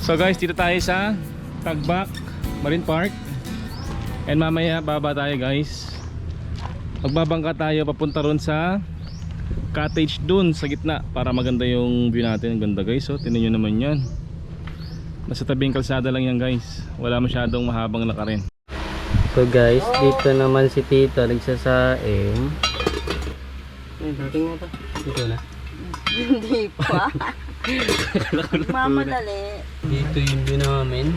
So guys, dito tayo sa Tagbak Marine Park. And mamaya baba tayo guys. Magbabangka tayo papunta ron sa cottage dun sa gitna para maganda yung view natin. Ang ganda guys, oh, tingnan nyo naman yan. Nasa tabing kalsada lang yan guys. Wala masyadong mahabang lakarin. So guys, dito naman si Tito nagsasaing. Dating mo pa? Dito na. Hindi pa. Mamadali. Dito yung view namin.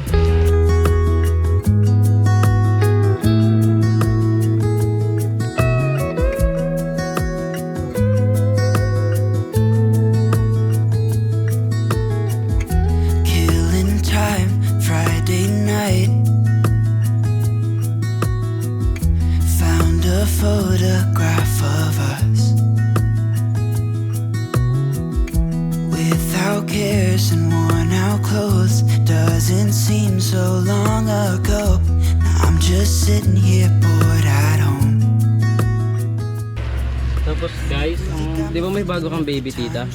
Killing time, Friday night. Found a photograph of us without cares and worn out clothes. Doesn't seem so long ago. Now I'm just sitting here bored at home. Tapos guys, di ba may bago kang baby, Tita?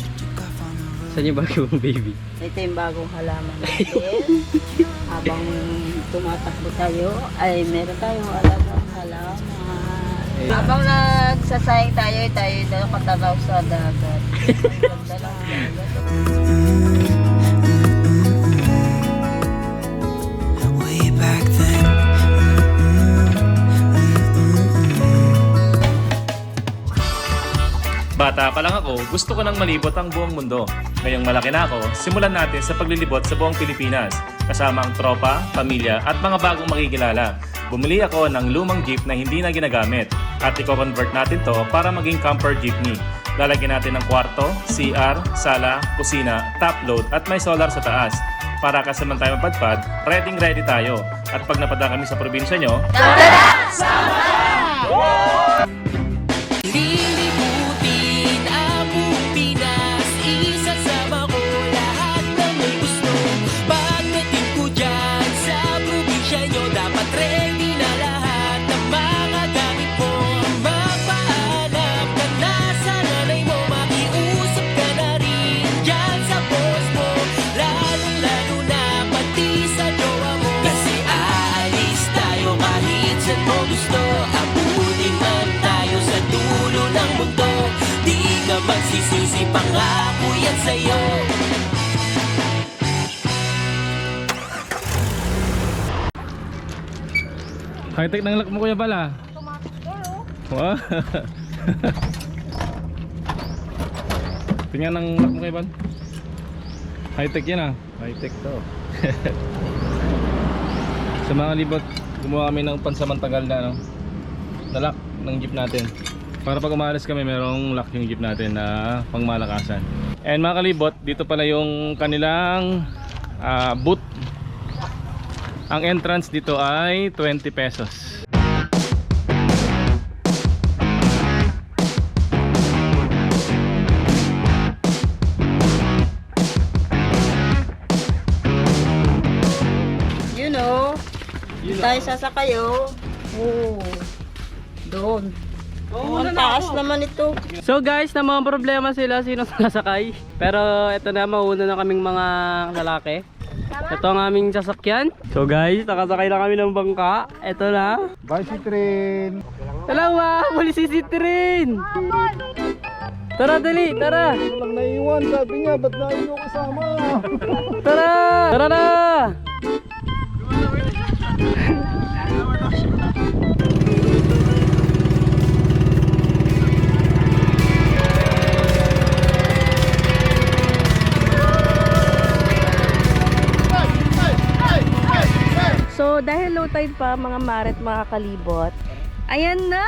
Saan yung bago mong baby? Ito yung bagong halaman natin. Habang tumatakbo tayo, ay meron tayong alagang halaman. Habang nagsasayang tayo nakatanaw sa dagat. Ang ganda ng dagat. Way back then. Bata pa lang ako, gusto ko nang malibot ang buong mundo. Ngayong malaki na ako, simulan natin sa paglilibot sa buong Pilipinas. Kasama ang tropa, pamilya at mga bagong makikilala. Bumili ako ng lumang jeep na hindi na ginagamit at i-convert natin to para maging camper jeepney. Lalagyan natin ng kwarto, CR, sala, kusina, top load at may solar sa taas. Para kasaman tayo mapadpad, ready tayo. At pag napadaan kami sa probinsya nyo, Lilibutin ang buong Pinas, isasama ko lahat ng may gusto. Pagdating ko dyan sa probinsya nyo, dapat ready na lahat ng mga gamit mo. Magpaalam ka na sa nanay mo, makiusap ka na rin dyan sa boss mo. Lalong-lalo na pati sa jowa mo, kasi aalis tayo kahit saan mo gusto. Abutin man tayo sa dulo ng mundo, di ka magsisisi, pangako yan sa'yo. high-tech ng lock mo kuya pala. Wow. Tingnan ng lock mo kuya Bal. High-tech yan ah. High-tech to. Sa mga libot, gumawa kami ng pansamantagal na lock ng jeep natin. Para pag umalis kami, merong lock yung jeep natin na pangmalakasan. And mga kalibot, dito pala yung kanilang boot. Ang entrance dito ay 20 pesos. You know, tayo sasakayo. Oo. Doon. Ang taas naman ito. So guys, na mga problema sila sino sasakay. Pero ito na, mauna na kaming mga lalaki. Ito ang aming sasakyan. So guys, nakasakay na kami ng bangka. Ito na. Bicytrain. Dalawa, muli si Citrin. Tara, dali, tara. Walang naiwan, sabi niya, ba't na ayaw kasama? Tara, tara na. So dahil low tide pa mga maret, mga kalibot, ayan na!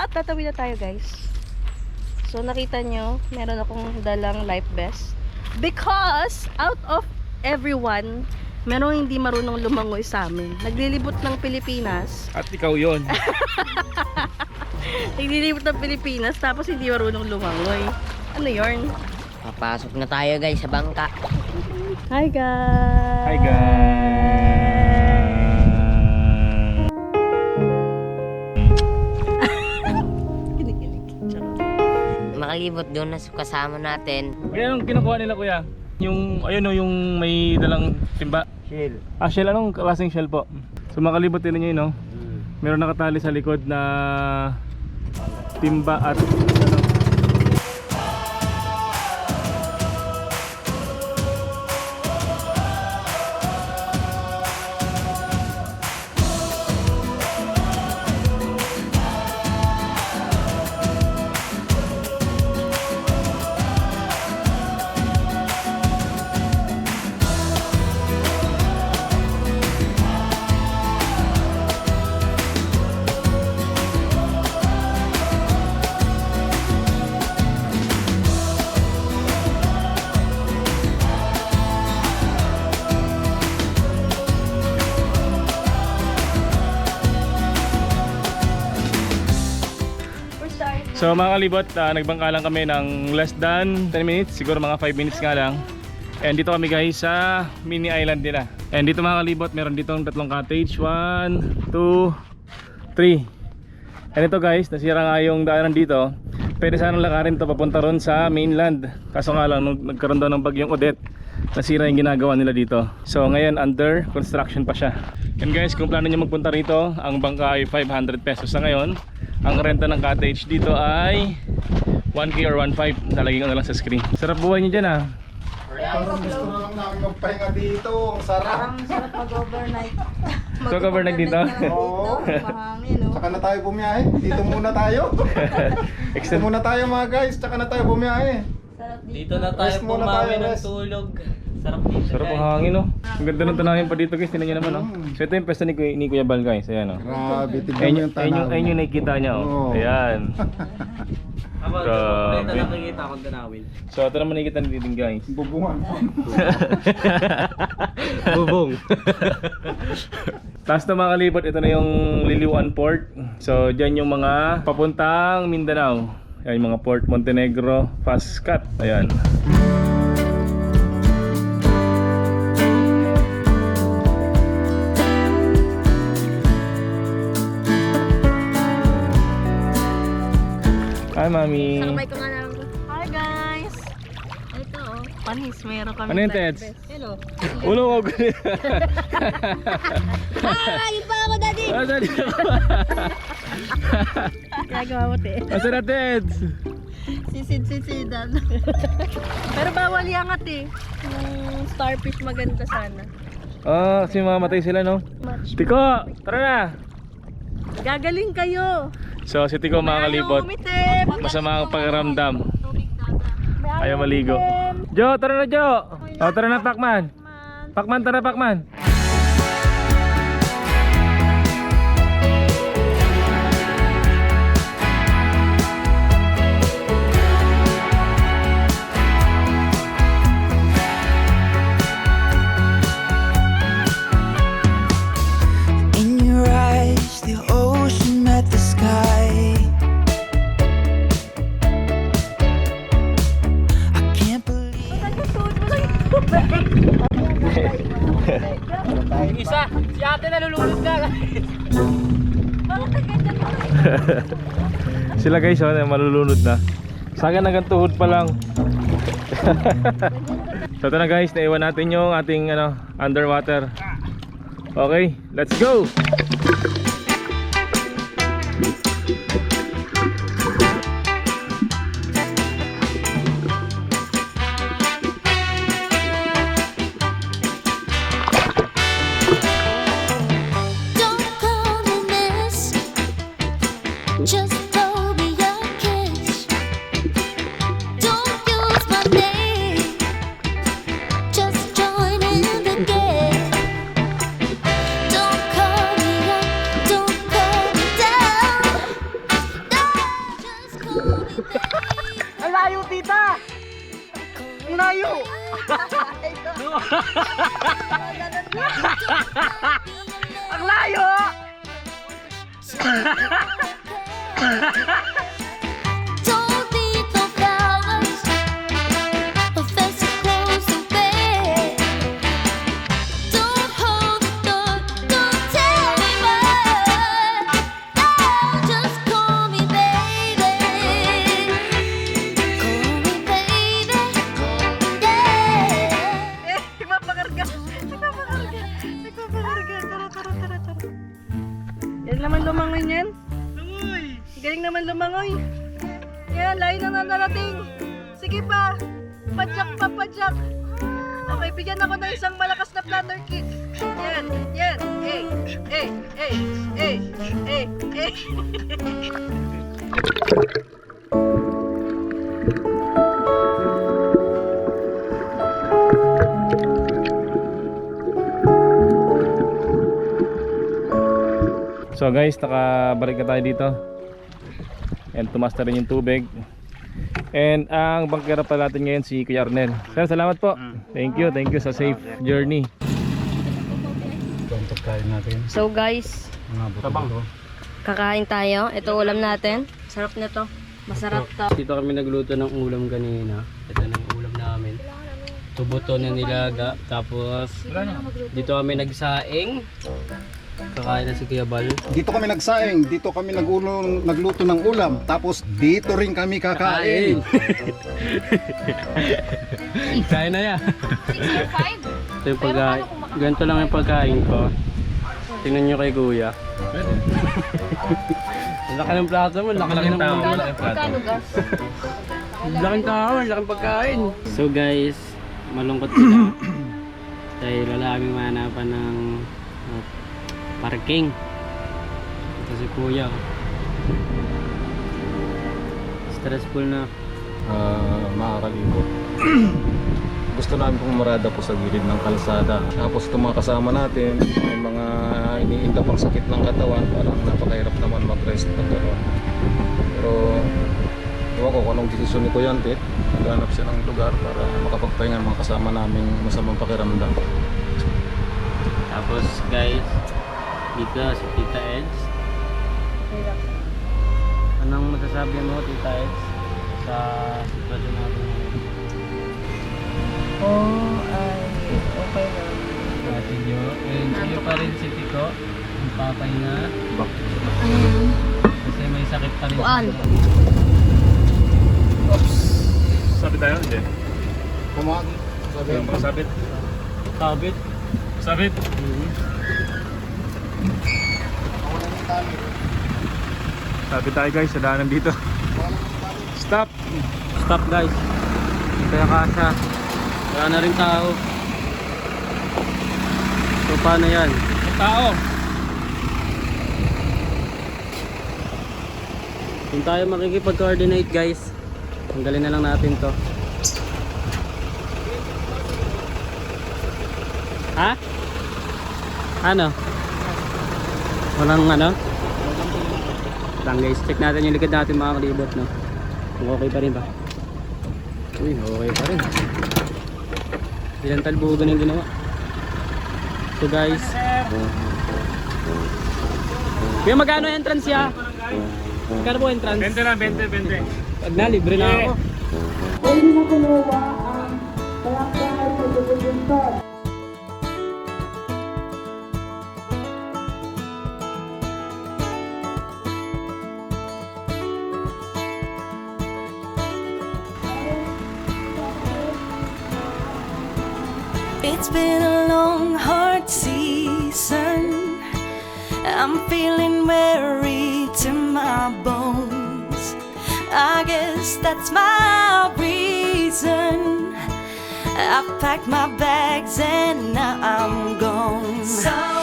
At tatawid na tayo guys. So nakita nyo, meron akong dalang life vest. Because out of everyone, merong hindi marunong lumangoy sa amin. Naglilibot ng Pilipinas. At ikaw yon. Naglilibot ng Pilipinas tapos hindi marunong lumangoy. Ano yarn? Papasok na tayo guys sa bangka. Hi guys! Hi guys! Makalibot doon na sa kasama natin. Kaya anong kinukuha nila kuya? Yung, ayun o, yung may dalang timba. Shell. Shell, anong klaseng shell po? So makalibot din niyo yun, no? Meron nakatali sa likod na timba at so mga kalibot, nagbangka lang kami ng less than 10 minutes, siguro mga 5 minutes nga lang. And dito kami guys sa mini island nila. And dito mga kalibot, meron ditong tatlong cottage, 1, 2, 3. And ito guys, nasira nga yung daanan dito. Pwede sanang lakarin ito papunta ron sa mainland. Kaso nga lang, nung nagkaroon daw ng bagyong Odette, nasira yung ginagawa nila dito. So ngayon under construction pa siya. And guys, kung plano nyo magpunta rito, ang bangka ay 500 pesos na ngayon. Ang renta ng cottage dito ay 1K or 1.5. Nalagay ko na lang sa screen. Sarap buhay nyo dyan ah. Parang gusto na lang namin magpahinga dito. Ang sarap. Parang sarap mag-overnight. So overnight dito? Oo. Mahangin, no? Tsaka na tayo bumiyahe. Dito muna tayo. Dito muna tayo mga guys. Tsaka na tayo bumiyahe. Sarap Dito na tayo Rest muna pumawi tayo, ng rest. tulog. Sarap dito. Sarap ang hangin oh. Ang ganda ng tanawin pa dito guys. Tingnan nyo naman oh. So ito yung pwesto ni Kuya Bal guys. Ayan oh. Grabe. Tignan mo Ayun yung tanawin. ayun yung nakikita niya oh. Oo. Ayan. Ako, Grabe. ito nakikita akong tanawin. So ito naman nakikita nyo din guys. Bubungan. Bubong. Tapos na mga kalibot, ito na yung Liliwan Port. So dyan yung mga papuntang Mindanao. Ayan yung mga Port Montenegro, Fastcat. Ayan. Hi mami. Sakabay ko nga lang. Hi guys! Ito oh, panis. Mayroon kami. Ano yung Teds? Hello. Ulo ko. Yun pa ako, daddy! Asan na? Gagawa mo, te. Asan na Teds? Sisid-sisidan. Pero bawal yangat eh. Yung starfish maganda sana. Ah, kasi mamatay sila no? Much. Tiko, tara na! Gagaling kayo. So si Tiko mga kalibot, masama ang pakiramdam. Ayaw maligo. Jo, tara na Jo! O tara na Pacman! Pacman, tara Pacman! In your eyes, the ocean met the sky. I can't believe Yung isa, si ate nalulunod na. Sila guys, oh, malulunod na. Sa akin hanggang tuhod pa lang. So ito na guys, naiwan natin yung ating underwater. Okay, let's go! Don't call me miss, just throw me a kiss. Don't use my name, just join in the game. Don't call me up, don't call me down. No, just call me baby. Ang layo, tita! Ang layo! Ang layo! Don't need no flowers, a fancy clothes to wear. Don't hold the door, don't tell me why. No, just call me baby. Call me baby, yeah. lumangoy. Yan, layo na narating. Sige pa. Padyak pa, padyak. Okay, bigyan ako ng isang malakas na flutter kick. Yan, yan. Eh, eh, eh, eh, eh, eh. So guys, nakabalik na tayo dito. And tumas na rin yung tubig. And ang bangkera pa natin ngayon si Kuya Arnel. Sir, salamat po. Thank you sa safe journey. So guys, kakain tayo. Ito ulam natin. Sarap na to. Masarap to. Dito kami nagluto ng ulam kanina. Ito na yung ulam namin. Tubuto na nilaga. Tapos dito kami nagsaing. Kakain na si Kuya Bal. Dito kami nagsaing, dito kami nagluto ng ulam, tapos dito rin kami kakain. Kain na ya. Ito yung pagkain. Ganito lang yung pagkain ko. Tingnan nyo kay Kuya. Ang laki ng plato mo, laki ng tao. Laking tao, laking pagkain. So guys, malungkot sila. Dahil wala kaming mahanapan ng parking. Ito si Kuya. Stressful na. Mga kalibot. Gusto namin pumarada po sa gilid ng kalsada. Tapos itong mga kasama natin, may mga iniinda pang sakit ng katawan. Parang napakahirap naman mag-rest na gano'n. Pero ewan ko kung anong desisyon ni Kuya Ante. Naghanap siya ng lugar para makapagpahinga ng mga kasama naming masamang pakiramdam. Tapos guys, dito si Tita Eds. Anong masasabi mo, Tita Eds, sa sitwasyon natin ngayon? Ay, okay lang. Ate Jo, and sa'yo pa rin si Tiko, ang papahinga. Kasi may sakit pa rin. Kuan. Sabi tayo, hindi. Kumagi. Sabit. Kabit. Sabit. Sabi tayo guys, sa daanan dito. Stop. Stop guys. Ito yung kasa. Wala na rin tao. So paano yan? Tao. Kung tayo makikipag-coordinate guys, tanggalin na lang natin to. Ha? Ano? Walang ano? Lang guys, check natin yung likod natin mga kalibot, no? Kung okay pa rin ba? Uy, okay pa rin. Ilang talbugan yung ginawa. So guys, kaya magkano entrance ya? Magkano po entrance? 20 na, 20. Pag na, libre na ako. It's been a long, hard season. I'm feeling weary to my bones. I guess that's my reason. I've packed my bags and now I'm gone. Somewhere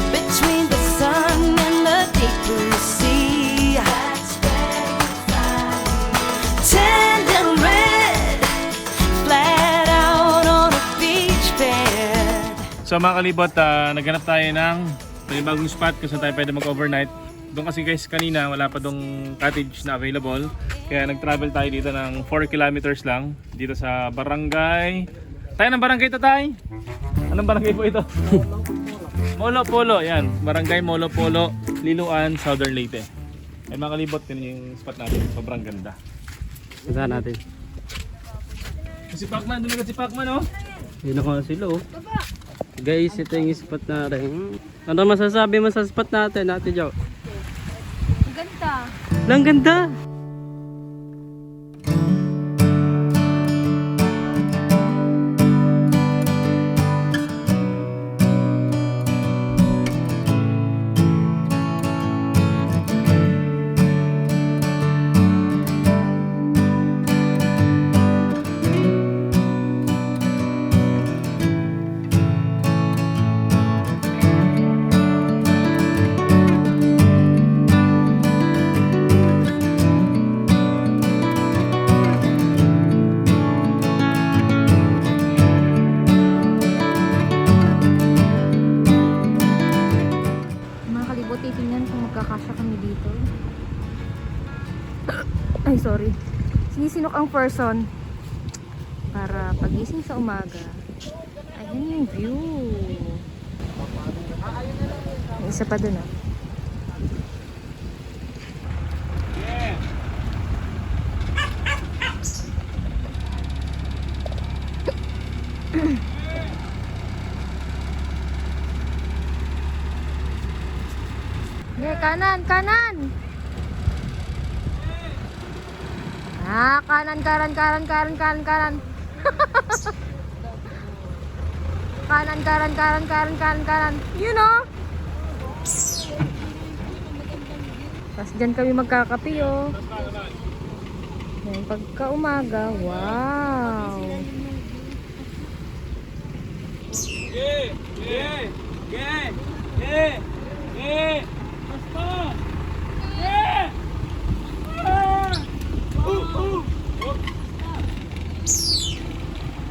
between the sun and the deep blue sea. That's where it's tender red, flat out on a beach bed. So mga kalibot, naghanap tayo ng bagong spot kung saan tayo pwede mag-overnight. Doon kasi guys kanina wala pa dong cottage na available. Kaya nag-travel tayo dito ng 4 kilometers lang. Dito sa barangay. Tayo ng barangay ito tayo. Anong barangay po ito? Molo Polo. Yan. Barangay Molo Polo, Liloan, Southern Leyte. Ay mga kalibot, yun yung spot natin. Sobrang ganda. Saan natin? Si Pacman, doon na si Pacman oh. Yun ako sila oh. Guys, ito yung spot natin. Ano masasabi mo sa spot natin, Ate Jo? Ganda. Lang ganda! sinisinok ang person para pagising sa umaga. Ayan yung view. May isa pa dun ah. Okay, kanan, kanan. Ah, kanan, kanan, kanan, kanan, kanan, kanan. Kanan, kanan, kanan, kanan, kanan, kanan. You know? Tapos dyan kami magkakape, oh. Yan, pagka umaga, wow.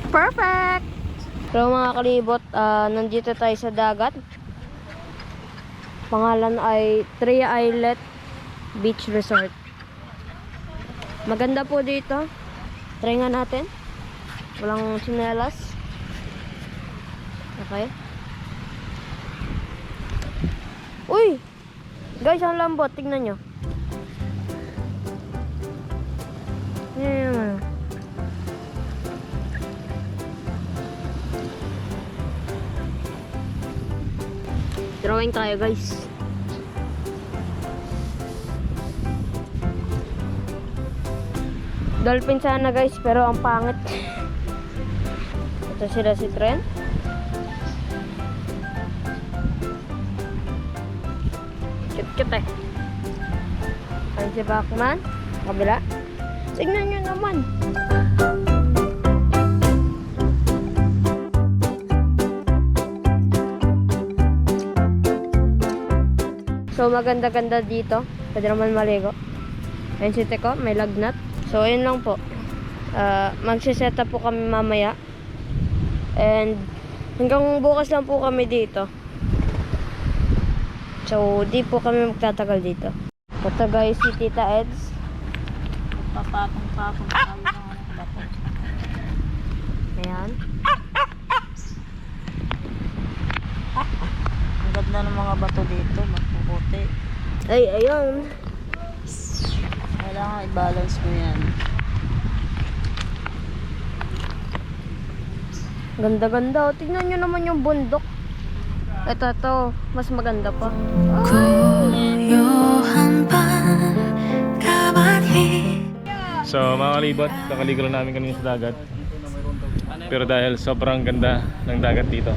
Perfect! So mga kalibot, nandito tayo sa dagat. Pangalan ay Three Islet Beach Resort. Maganda po dito. Try nga natin. Walang sinelas. Okay. Uy! Guys, ang lambot. Tignan nyo. Yan. Drawing tayo, guys. Dolphin sana, guys, pero ang pangit. Ito sila si Trent. Cute eh. Ayan si Bachman. Kabila. Tignan nyo naman. So maganda-ganda dito. Pwede naman maligo. Ayan si Teko, may lagnat. So ayun lang po. Magsiset up po kami mamaya. And hanggang bukas lang po kami dito. So di po kami magtatagal dito. Ito guys si Tita Eds. Papapong-papong tayo ng bato. Ayan. Ang ganda ng mga bato dito, magpuputi. Ay, ayun. Kailangan i-balance mo yan. Ganda-ganda. O, tignan nyo naman yung bundok. Ito. Mas maganda pa. 고요한 밤 가만히 So mga kalibot, nakaligo lang namin kanina sa dagat. Pero dahil sobrang ganda ng dagat dito.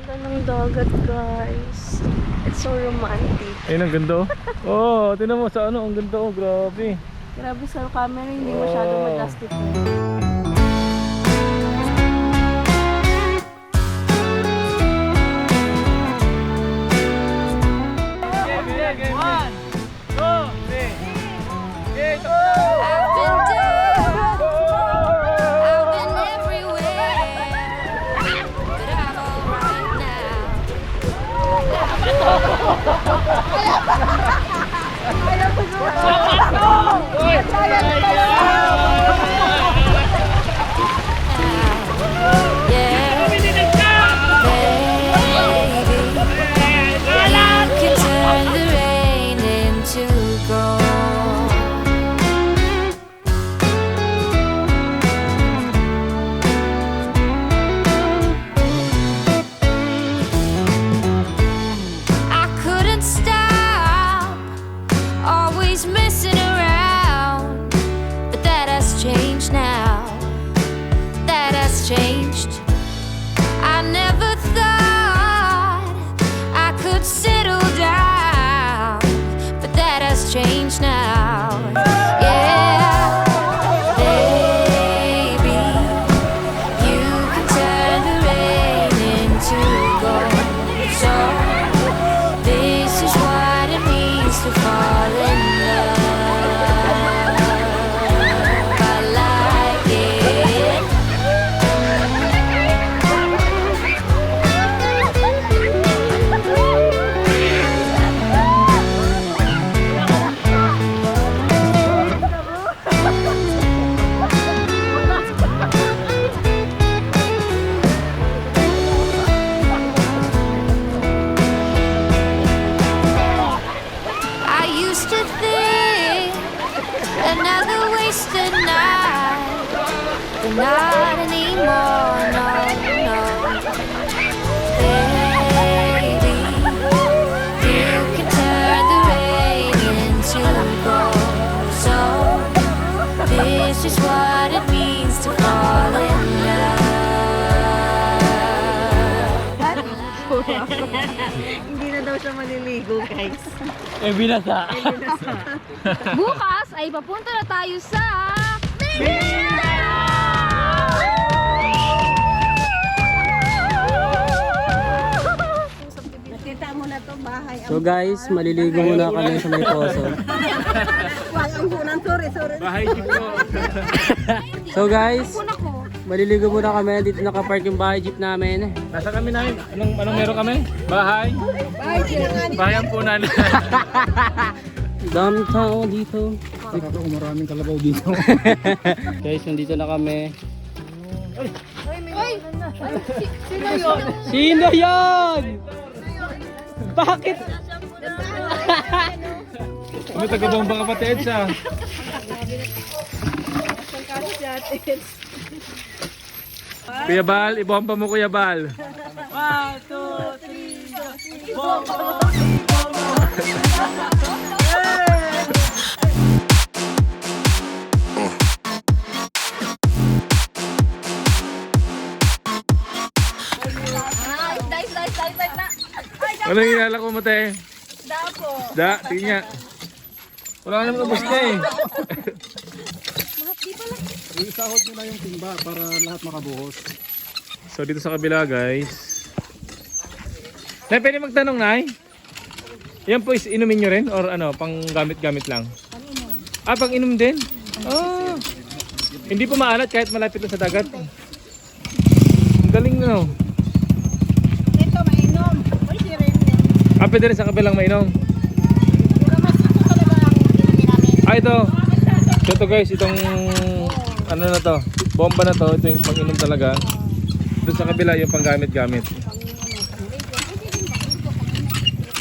Ganda ng dagat, guys. It's so romantic. Ayun, ang ganda oh. Oh, tinan mo sa ano, ang ganda oh, grabe. Grabe sa camera, hindi masyadong ma-justify. I've been down, I've been everywhere, but I'm alright now. Yeah, baby, you can turn the rain into gold. I couldn't stop, always messing around, but that has changed now. That has changed. I never thought I could settle down, but that has changed now. Yeah, baby, you can turn the rain into gold. So this is what it means to fall in love. I like it. but not anymore. No, no, baby, you can turn the rain into gold. So this is what it means to fall in love. Hindi na daw siya maliligo, guys. Eh, binasa. Bukas ay papunta na tayo sa Nakita mo na to bahay. So guys, maliligo muna kami sa may poso. Ang punan, sorry. Bahay jeep ko. So guys, maliligo muna kami. Dito nakapark yung bahay jeep namin. Nasa kami namin. Anong meron kami? Bahay? Bahay ang punan. Daming tao dito. Maraming kalabaw dito. Guys, nandito na kami. Sino yun? Bakit? Ano taga-bomba ka pati Edsa? Kuya Bal, ibomba mo Kuya Bal. 1, 2, 3, 4. Anong inala ko mo te? Da po. Da, tingin nga. Wala ka naman ubos na eh. Isahod mo na yung timba para lahat makabuhos. So dito sa kabila guys. Nay, pwede magtanong Nay? Yan po is inumin nyo rin or ano, pang gamit-gamit lang? Pang-inom. Ah, pang-inom din? Oh. Hindi po maalat kahit malapit na sa dagat. Ang galing no. Ito, mainom. Pwede rin. Ah, pwede rin sa kabilang mainom. Ah, ito. So ito guys, itong ano na to, bomba na to, ito yung pang-inom talaga. Doon sa kabila yung pang-gamit-gamit.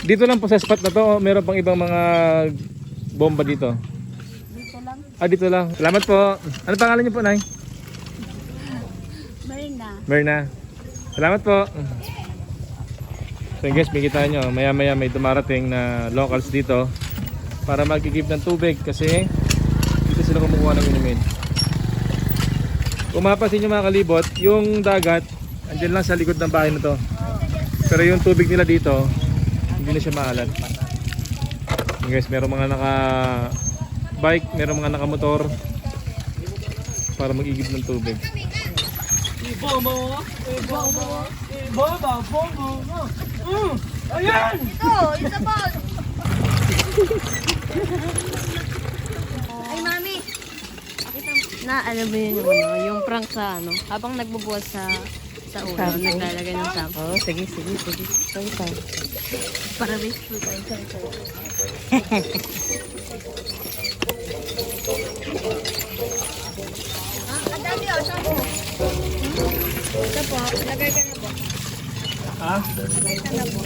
Dito lang po sa spot na to, meron pang ibang mga bomba dito. Dito lang? Ah, dito lang. Salamat po. Ano pangalan niyo po, Nay? Merna. Salamat po. So guys, makikita nyo, maya-maya may dumarating na locals dito para mag-give ng tubig kasi dito sila kumukuha ng inumin. Kung mapapansin nyo mga kalibot, yung dagat andyan lang sa likod ng bahay na to. Pero yung tubig nila dito, hindi na siya maalat. Yung guys, meron mga naka-bike, meron mga naka-motor para mag-igib ng tubig. Ayan! Ito, isa pa. Ay, mami. Na, ano ba yun yung ano? Yung prank sa ano? Habang nagbubuhat sa ulo, naglalagay ng sampo. Oh, sige. Para wasteful tayo. Adali, sampo. Ito po, lagay ka na po. Ha? Lagay ka na po.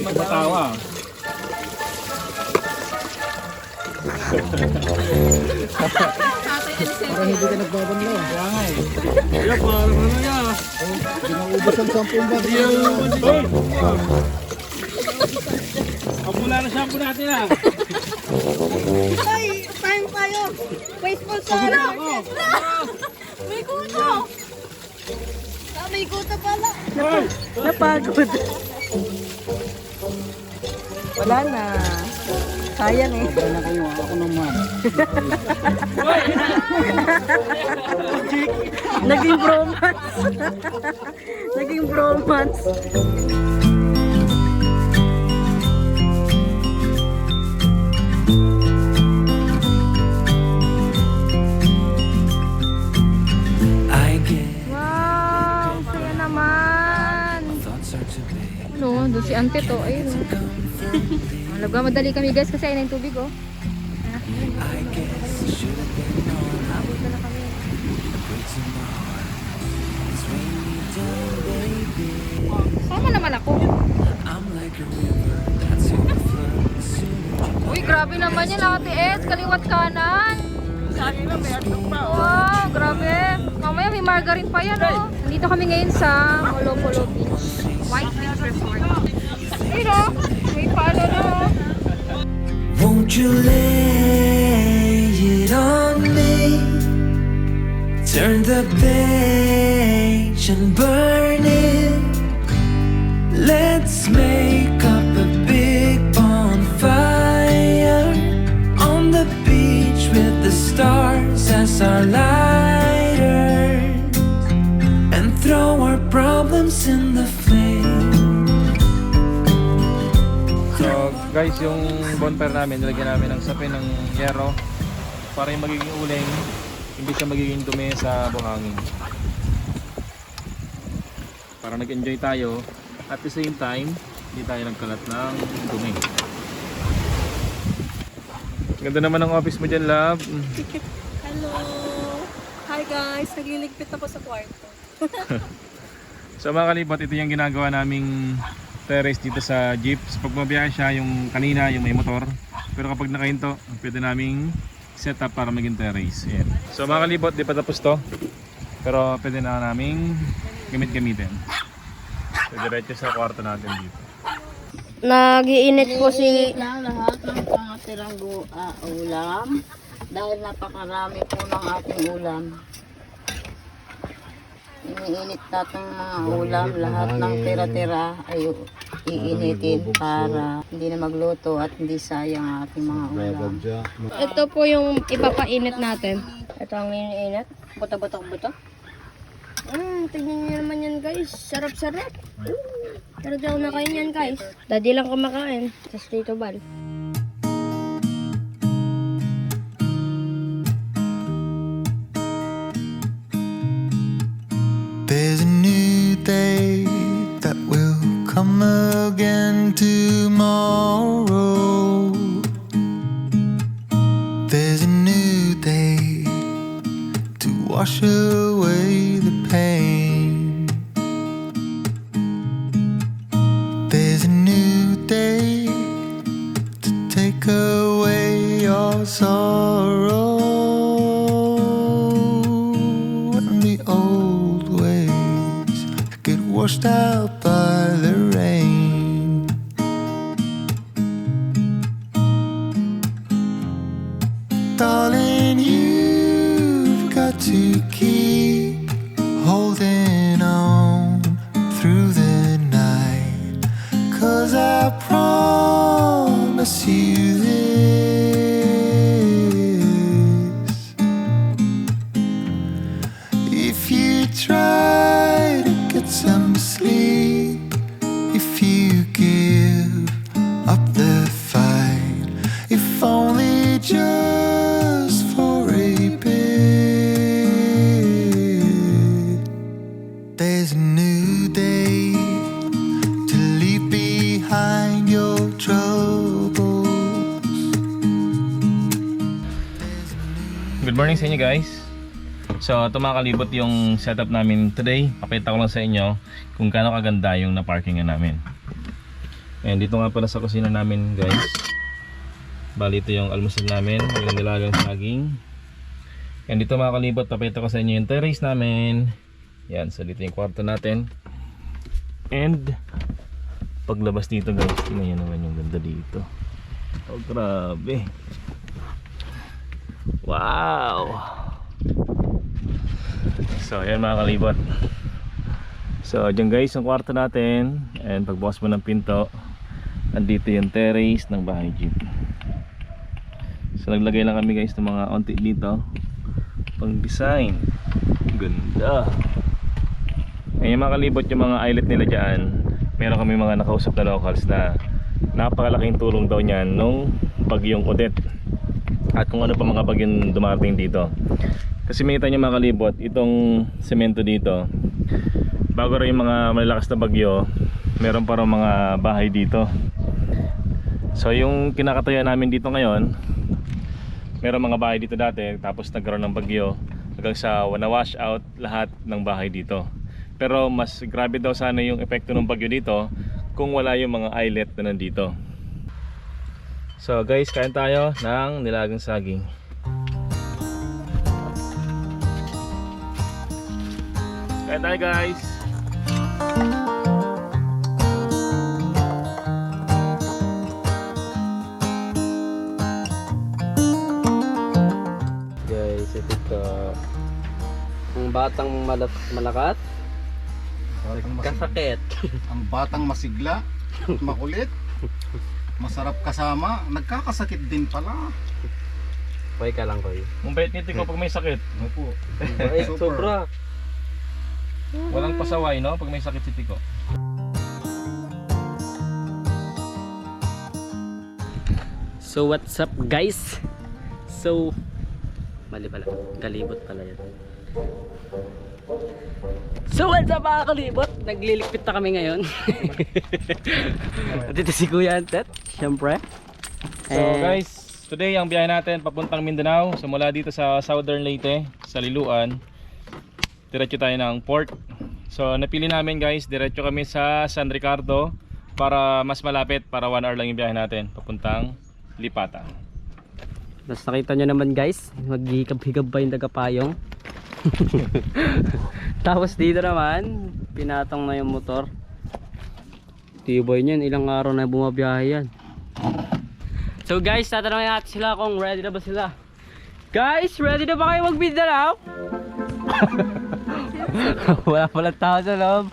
Matawa. Para hindi ka nagbabanlaw. Kaya nga eh. Kaya parang ano yan. Ginaubos ang 10 bagyo. Ang pula na shampoo natin ah. Ay, time tayo. Wasteful sa ano. May kuto! Ah, may kuto pala. Napagod. Wala na. Sayang eh. Wala na kayo, ako naman. Naging bromance. Naging bromance. I get Wow, saya naman. oh. Doon si Ante to. Ayun oh. Nagmamadali kami guys kasi ayun na yung tubig oh. Aabot na kami. Sama naman ako. Uy, grabe naman yan Ate Ed. Kaliwat kanan. Wow, grabe. Mamaya may margarine pa yan oh. Nandito kami ngayon sa Molopolo Beach. White Beach Resort. Ayun oh. May paano na oh. Won't you lay it on me? Turn the page and burn it. Let's make up a big bonfire on the beach with the stars as our lighters, and throw our problems in the flame. So guys, yung bonfire namin, nilagyan namin ng sapin ng yero para yung magiging uling, hindi siya magiging dumi sa buhangin. Para nag-enjoy tayo, at the same time, hindi tayo nagkalat ng dumi. Ganda naman ang office mo dyan, love. Hello! Hi guys! Nagliligpit ako sa kwarto. So mga kalibot, ito yung ginagawa naming terrace dito sa jeep. So, pag mabiyahe siya, yung kanina, yung may motor. Pero kapag nakahinto, pwede naming set up para maging terrace. Ayan. So mga kalibot, di pa tapos to. Pero pwede na naming gamitin. So diretso sa kwarto natin dito. Nag-iinit po si na lahat ng pangatirang ulam dahil napakarami po ng ating ulam. Iniinit natin mga ulam, lahat ng tira-tira ay iinitin para hindi na magluto at hindi sayang ang ating mga ulam. Ito po yung ipapainit natin. Ito ang iniinit. Buto-buto-buto. Tignan nyo naman yan guys. Sarap-sarap. Pero di ako nakain yan guys. Daddy lang kumakain. Tapos Tito Bal. There's a new day that will come again tomorrow. There's a new day to wash away the pain. There's a new day to take away your sorrow. And the old ways get washed out by the rain. Darling, you've got to keep holding on through the night, 'cause I promise you this: if you try to get some sleep, if you give up the fight, if only just for a bit, there's a new day to leave behind your troubles. Good morning sa inyo guys. So ito mga kalibot yung setup namin today. Pakita ko lang sa inyo kung gaano kaganda yung na-parkingan namin. And dito nga pala sa kusina namin guys. Bali ito yung almusal namin, yung nilagang saging. And dito mga kalibot, pakita ko sa inyo yung terrace namin. Yan, so dito yung kwarto natin. And paglabas dito guys, tingnan nyo naman yung ganda dito. Oh grabe. Wow. So ayan mga kalibot. So dyan guys yung kwarto natin. And pagbukas mo ng pinto, andito yung terrace ng bahay jeep. So naglagay lang kami guys ng mga onti dito pang design. Ganda. Ngayon mga kalibot, yung mga islet nila dyan, meron kami mga nakausap na locals na napakalaking tulong daw niyan nung bagyong Odette at kung ano pa mga bagyong dumating dito. Kasi makita nyo mga kalibot, itong semento dito, bago rin yung mga malalakas na bagyo, meron pa rin mga bahay dito. So yung kinakatayan namin dito ngayon, meron mga bahay dito dati, tapos nagkaroon ng bagyo hanggang sa na-wash out lahat ng bahay dito. Pero mas grabe daw sana yung epekto ng bagyo dito kung wala yung mga islet na nandito. So guys, kain tayo ng nilagang saging. Kain tayo guys. Guys, ito ang batang malakat, kasakit. Ang batang masigla, makulit, masarap kasama, nagkakasakit din pala. Koy ka lang, Koy. Ang bait nito ko pag may sakit. Opo. Ay, sobra. Walang pasaway, no? Pag may sakit si Tiko. So what's up guys? So mali pala, kalibot pala yan. So what's up mga kalibot? Nagliligpit na kami ngayon. At ito si Kuya Antet, syempre. So guys, today ang biyahe natin papuntang Mindanao. So mula dito sa Southern Leyte, sa Liloan, diretso tayo ng port. So napili namin guys, diretso kami sa San Ricardo para mas malapit, para 1 hour lang yung biyahe natin papuntang Lipata. Tapos nakita nyo naman guys, maghihikab-hikab pa yung tagapayong. Tapos dito naman, pinatong na yung motor. Tiboy niyan, ilang araw na bumabiyahe yan. So guys, tatanungin natin sila kung ready na ba sila. Guys, ready na ba kayo mag-Mindanao? Wala pala tao sa loob.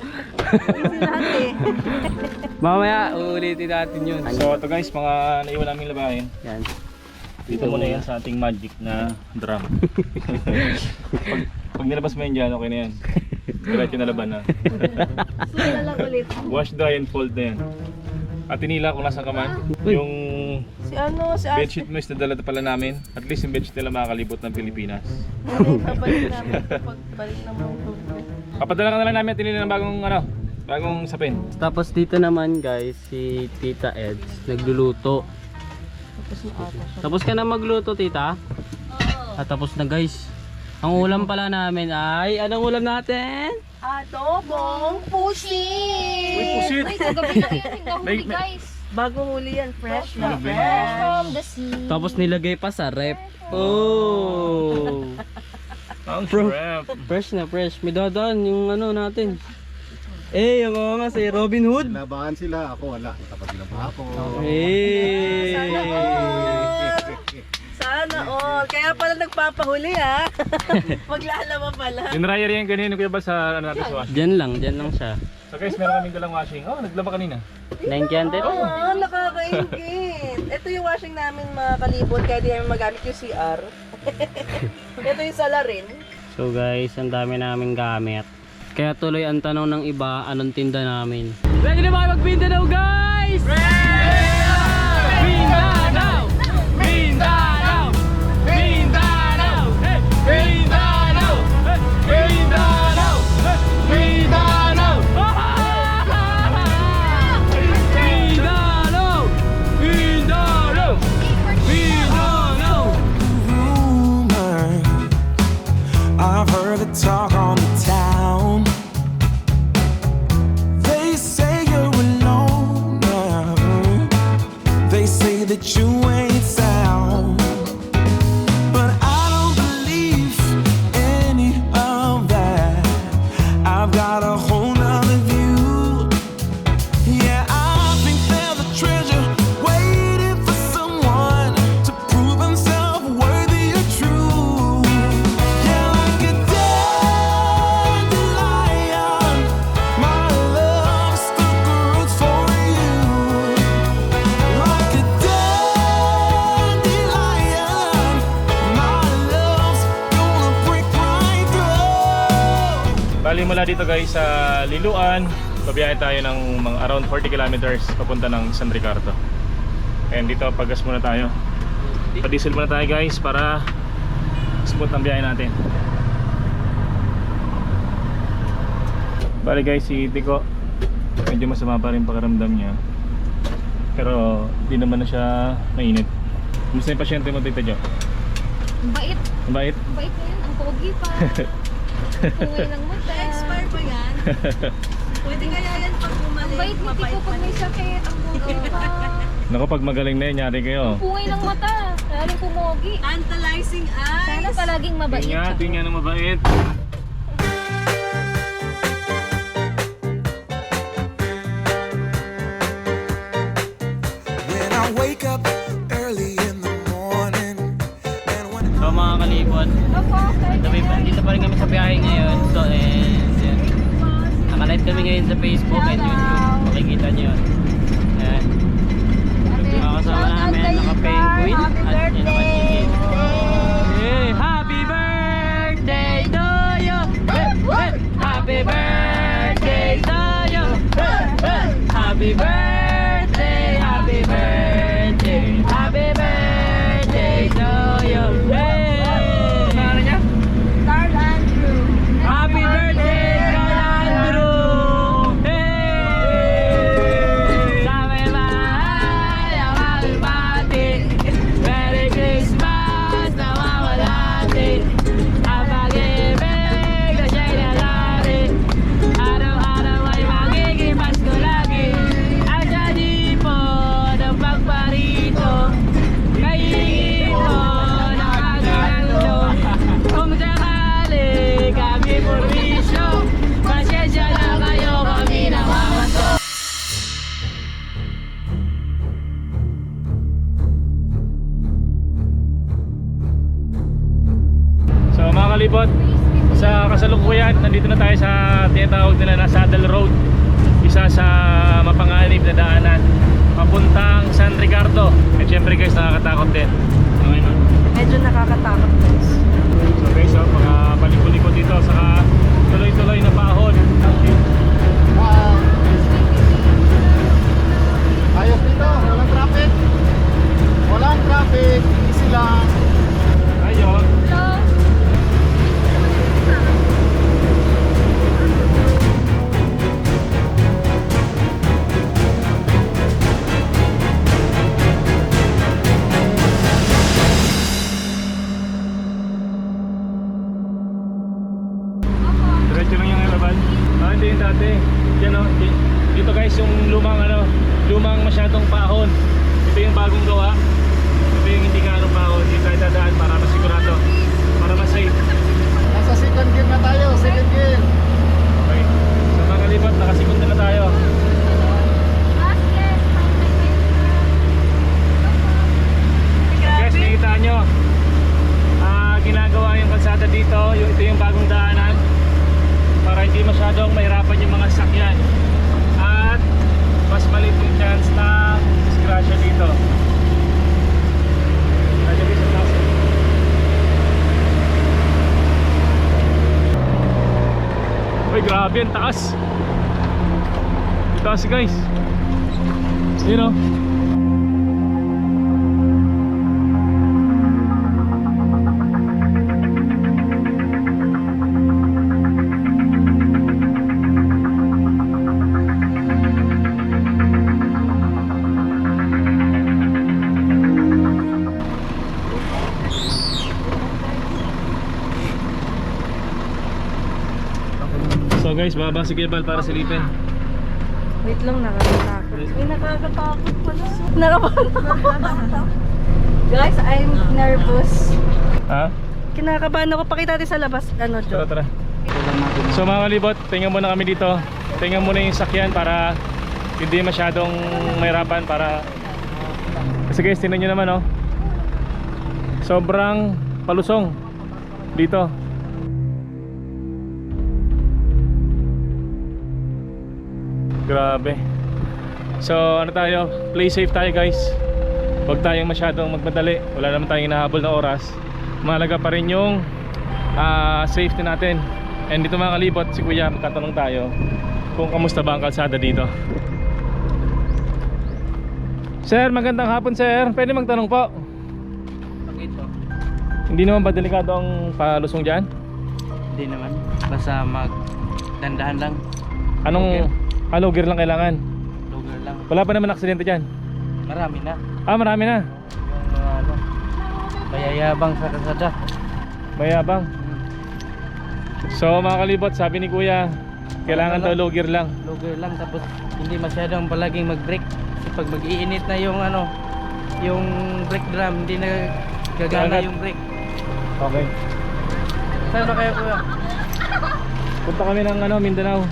Mamaya uulitin natin yun. So ito guys, mga naiwan namin labahin. Yan. Dito muna yan sa ating magic na drum. pag nilabas mo yan dyan, okay na yan. Diretso na laban na. Sula lang ulit. Wash, dry, and fold na yan. At tinila kung nasa ka man, yung Si ano, si Ate. bedsheet mo is nadala pala namin. At least yung bedsheet nila makakalibot ng Pilipinas. Babalik namin kapag balik na mga tubig. Papadala ka na lang namin at tinila ng bagong sapin. Tapos dito naman guys, si Tita Eds nagluluto. Tapos ka na magluto, Tita? At tapos na guys. Ang ulam pala namin ay, anong ulam natin? Adobong pusit! Uy, pusit! Ay, kagabi lang yan. Hanggang huli, guys. Bagong huli yan, fresh na Grabe. Fresh from the sea. Tapos nilagay pa sa rep. Oh! Ang Bro. shrimp. Fresh na fresh. May dadaan yung ano natin. Eh, yung nga si Robin Hood. Labahan sila, ako wala. Nakapaglaba ako. Eh! Sana all. Kaya pala nagpapahuli ha. Maglalaba pala. Yung dryer yan kanina, kuya ba sa ano natin sa wash? Diyan lang siya. So guys, meron kaming dalang washing. Oh, naglaba kanina. Thank you, Antet. Ah, nakakaingit. Ito yung washing namin mga kalibot. Kaya di namin magamit yung CR. Ito yung salarin. So guys, ang dami naming gamit. Kaya tuloy ang tanong ng iba, anong tinda namin? Ready na ba kayo mag-Mindanao guys? Mindanao! Mindanao! Mindanao! Mindanao! Mindanao! Mindanao! Mindanao! Mindanao! Mindanao! Rumor, I've heard the talk on the town. They say you're alone now. They say that you ain't sound. But I don't believe any of that. I've got a whole nother view. Yeah, I think there's a treasure waiting for someone to prove himself worthy or true. Yeah, like a dandelion, my love stuck roots for you. Like a dandelion, my love's gonna break right through. Bali mula dito guys sa Liloan, babiyahe tayo ng mga around 40 kilometers papunta ng San Ricardo. And dito paggas muna tayo. Pa-diesel muna tayo guys para smooth ang biyahe natin. Bali guys, si Tiko Medyo masama pa rin pakiramdam niya. Pero di naman na siya mainit. Kumusta yung pasyente mo, Tita Jo? Ang bait. Ang bait? Ang bait na yan. Ang pogi pa. Pungay ng mata. Expire ba yan? Pwede kaya yan pag Ang bumalik, bait ni Tito pag may sakit. Ang pogi pa. Naku, pag magaling na yan, yari kayo. Pungay ng mata. Lalong pumogi. Tantalizing eyes. Sana palaging mabait. Tingnan ng mabait. When I wake up early in the morning, and when So mga kalibot, dito pa rin kami sa biyahe ngayon. So yun. Nakalive kami ngayon sa Facebook and YouTube. Makikita nyo yun. Ayan. Mga kasama namin, naka-penguin at yun naka-chicken. Hey, happy birthday to you! Hey, hey! Happy birthday to you! Hey, hey! Happy birthday! Happy birthday! Happy birthday to you! Hey! Ano niya? Carl Andrew. Happy birthday, Carl Andrew! Hey! Sa may bahay, ang aming bati. Merry Christmas, nawawalati. Ang pag-ibig na siya'y lalari. Araw-araw ay magiging Pasko lagi. Ang dadi po ng pagparito. Kainin mo ng agando. Kung sakali kami purbisyo, pasensya na kayo kami namamanto. So mga kalibot, sa kasalukuyan, nandito na tayo sa tinatawag nila na Saddle Road. Isa sa mapanganib na daanan papuntang San Ricardo. At syempre guys, nakakatakot din. Okay no? Medyo nakakatakot guys. So guys, mga palikot-likot dito, saka tuloy-tuloy na pahon. Ayos dito, walang traffic. Walang traffic, easy lang. Ayun. Diretso lang yung ilaban. Hindi yung dati. Yan o. Dito guys yung lumang masyadong pahon. Ito yung bagong gawa. Ito yung hindi ganong pahon. Dito tayo dadaan para masigurado. Para mas-safe. Nasa second gear na tayo, second gear. Okay. So mga kalibot, nakasikunda na tayo. Guys, nakita nyo. Ginagawa yung kalsada dito. Ito yung bagong daanan. Para hindi masyadong mahirapan yung mga sakyan. At mas maliit yung chance na disgrasya dito. Uy, grabe ang taas. Ang taas guys. Yun o. So guys, baba si Kebal para silipin. Wait lang, nakakatakot. Ay, nakakatakot pala. Nakakatakot. Guys, I'm nervous. Ha? Kinakabahan ako. Pakita natin sa labas. Ano, Tara, Jo? tara. So mga kalibot, tingnan muna kami dito. Tingnan muna yung sakyan para hindi masyadong mahirapan para... Kasi guys, tingnan nyo naman oh. Sobrang palusong dito. Grabe. So ano tayo, play safe tayo guys. Huwag tayong masyadong magmadali. Wala naman tayong hinahabol na oras. Mahalaga pa rin yung safety natin. And dito mga kalibot, si Kuya, magtatanong tayo kung kamusta ba ang kalsada dito. Sir, magandang hapon sir. Pwede magtanong po? Bakit po? Hindi naman ba delikado ang palusong dyan? Hindi naman. Basta magdandahan lang. Anong Logger lang kailangan. Lugar lang. Wala pa naman aksidente dyan. Marami na. Marami na. Yung mga ano, mayayabang sa kalsada. Mayabang. So mga kalibot, sabi ni Kuya, kailangan daw logger lang. Lugar lang, tapos hindi masyadong palaging mag-brake. Kasi pag mag-iinit na yung ano, yung brake drum, hindi na gagana Agad. yung brake. Okay. Saan ba kayo, Kuya? Punta kami ng Mindanao.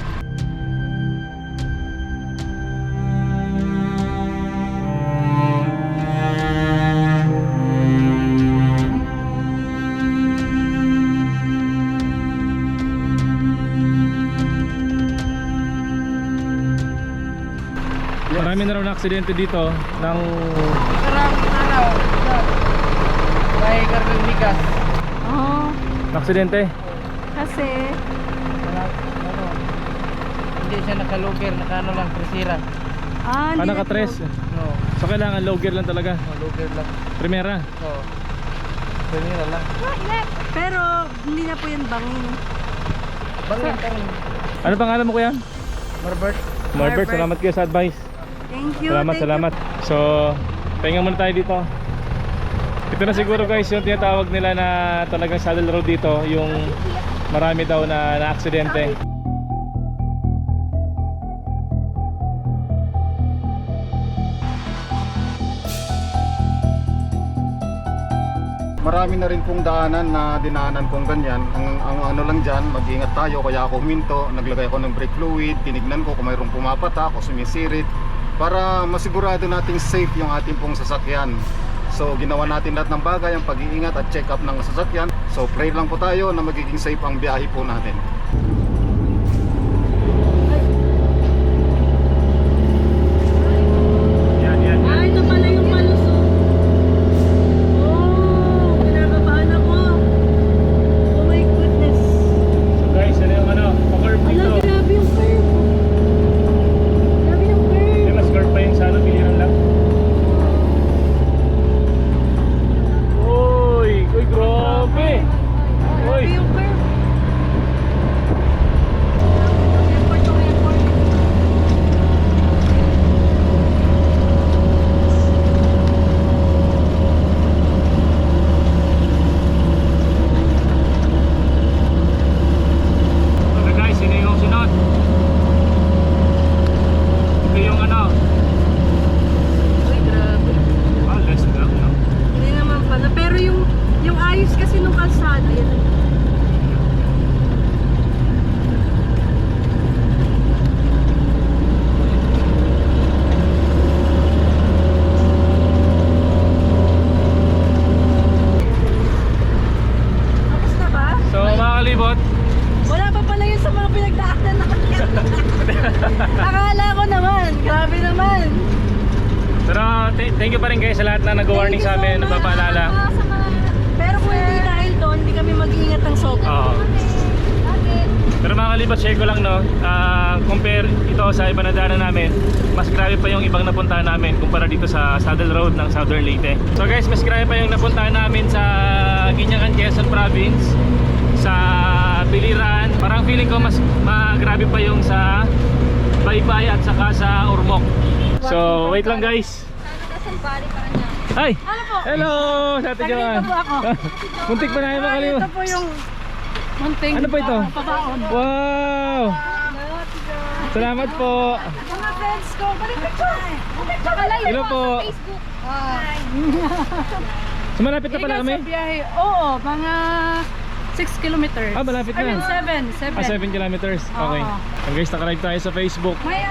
Marami na raw na aksidente dito ng Maraming araw. May Carmen Micas. Oh, aksidente. kasi Ano, hindi siya naka-logger, naka-ano lang, tresira. hindi Naka-tres. No, So kailangan logger lang talaga. logger lang. Primera. So, tresira lang. Pero hindi na po yan bangin. Bangin kami. Ano pangalan mo, Kuya? Marbert. Norbert, salamat kayo sa advice. Thank you. Salamat, thank salamat. So, pahinga muna tayo dito. Ito na siguro guys yung tinatawag nila na talagang saddle road dito, yung marami daw na aksidente. Marami na rin pong daanan na dinaanan kong ganyan. Ang ano lang dyan, mag-ingat tayo. Kaya ako huminto, naglagay ako ng brake fluid, tinignan ko kung mayroong pumapatak o sumisirit para masigurado nating safe yung ating pong sasakyan. So ginawa natin lahat ng bagay, ang pag-iingat at check up ng sasakyan. So pray lang po tayo na magiging safe ang biyahe po natin. Ito pala yung malusog. Oh, kinakabahan ako. Oh my goodness. So guys, ano yung pa-curve dito. Grabe yung curve. Grabe yung curve. May mas curve pa yung sa biliran lang. Uy, grabe. Uy. Grabe yung curve. Okay guys, sino yung sunod? Ito yung Uy, grabe. less lang, no? Hindi naman pala. Pero yung ayos kasi nung kalsada, yan. Tapos na ba? So mga kalibot, Wala pa pala yun sa mga pinagdaanan natin. Akala ko naman. Grabe naman. pero thank you pa rin guys sa lahat na nag-warning sa amin, nagpapaalala. Pero kung hindi dahil doon, hindi kami mag-iingat ng sobra. Oo. Pero mga kalibot, share ko lang compare ito sa iba na daanan namin, mas grabe pa yung ibang napuntahan namin kumpara dito sa Saddle Road ng Southern Leyte. So guys, mas grabe pa yung napuntahan namin sa Guinyacan, Quezon Province, sa Biliran. Parang feeling ko mas grabe pa yung sa Baybay at saka sa Ormoc. So wait lang guys. Hi! Ano po? Hello! Sa Ate Joanne. Nandito po ako. Muntik pa na yung makalimutan. Ito po yung munting Ano pa ito? pabaon. Wow! Salamat po! Mga friends ko, balik picture! Hello po! So malapit na pala kami? Sa biyahe, oo, mga 6 kilometers. Malapit na. I mean, 7. 7 kilometers. Okay. Oo. Guys, nakalive tayo sa Facebook. May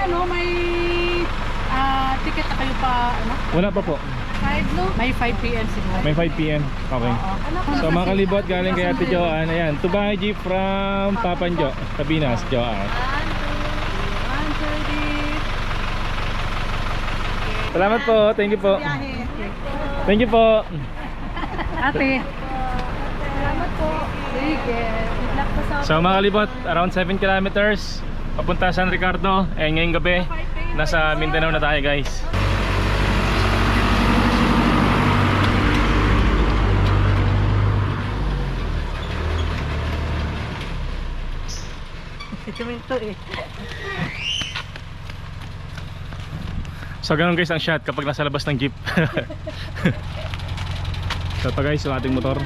ticket na kayo pa, Wala pa po. 5 no? May 5 p.m. siguro. May 5 p.m. Okay. So mga kalibot, galing kay Ate Joanne. Ayan, Tubaji from Papanjo, Tabinas, Joanne. Salamat po. Thank you po. Thank you po. Ate. Salamat po. Sige. Good luck po sa So mga kalibot, around 7 kilometers papunta San Ricardo. Ngayong gabi, nasa Mindanao na tayo guys. Ito eh. So ganun guys ang shot kapag nasa labas ng jeep. So ito guys yung ating motor.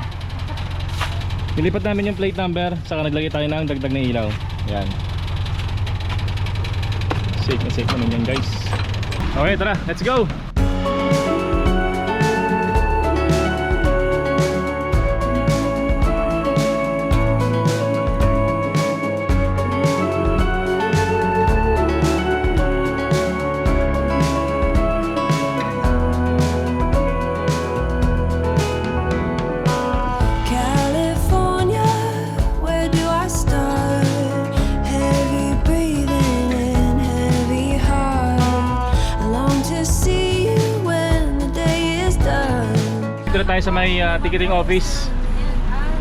Nilipat namin yung plate number, saka naglagay tayo ng dagdag na ilaw. Yan. Safe na safe naman yan guys. Okay, tara, let's go! California, where do I start? Heavy breathing and heavy heart. I long to see you when the day is done. Dito na tayo sa may ticketing office.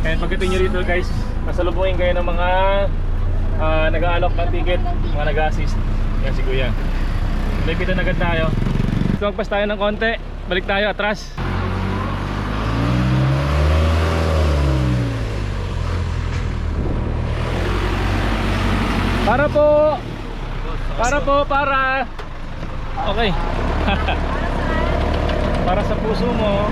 And pagdating nyo dito guys, masalubungin kayo ng mga nag-aalok ng ticket, mga nag-assist. Yan si Kuya. Lapitan agad tayo. Tumagpas tayo ng konti, balik tayo atras. Para po! Para! Okay. Para sa puso mo.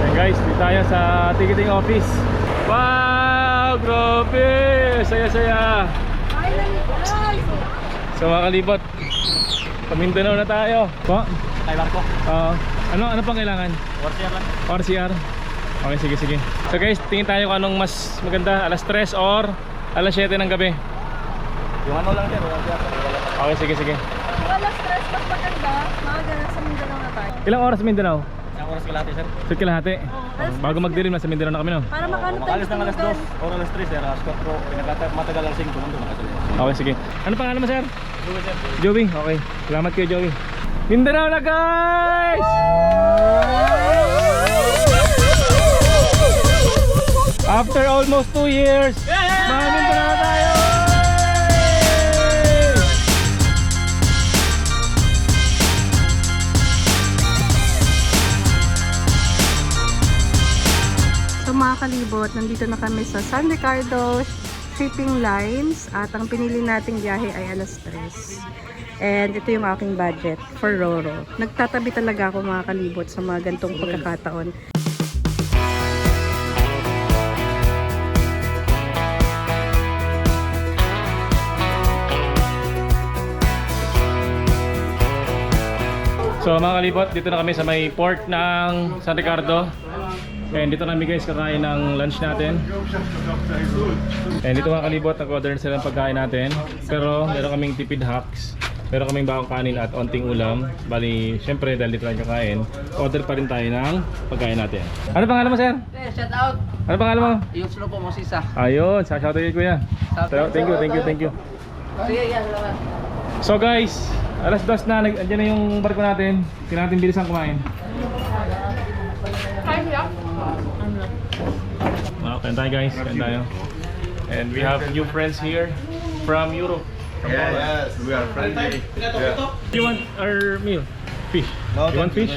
Ayan guys, dito tayo sa ticketing office. Wow! Grabe! Saya-saya! So mga kalibot, Mindanao na tayo. Po? Kailan po? Ano pang kailangan? RCR lang. RCR? Okay, sige. So guys, tingin tayo kung anong mas maganda, alas 3 or alas 7 ng gabi. Yung ano lang din, Okay, sige. Kung alas 3 mas maganda, maaga na sa Mindanao na tayo. Ilang oras sa Mindanao? Isang oras kalahati sir. So kalahati? Bago magdilim, nasa Mindanao na kami no? Para makaano tayo Makalis ng alas 2 or alas 3 sir. Alas 4, matagal ang 5 nandun nakatuloy. Okay, sige. Ano pangalan mo sir? Joey, okay. Salamat kayo Joey. Mindanao na guys! After almost 2 years, mga Mindanao na tayo! So mga kalibot, nandito na kami sa San Ricardo Shipping Lines at ang pinili nating biyahe ay alas 3. And ito yung aking budget for Roro. Nagtatabi talaga ako mga kalibot sa mga gantong pagkakataon. So mga kalibot, dito na kami sa may port ng San Ricardo. And dito na kami guys kakain ng lunch natin. And dito mga kalibot, nag-order sila ng pagkain natin. Pero meron kaming tipid hacks. Meron kaming bagong kanin at onting ulam. Bali, syempre dahil dito lang kakain, order pa rin tayo ng pagkain natin. Ano pangalan mo sir? Shout out! Ano pangalan mo? Yung slow po mo sisa. Ayun, shoutout kay kuya. Thank you. Sige, yan, salamat. So guys, alas 2 na, andyan na yung barko natin. Tingnan natin bilisan kumain. Kain tayo guys, kain tayo. And we have new friends here from Europe. Yes, we are friendly. You want our meal? Fish? You want fish?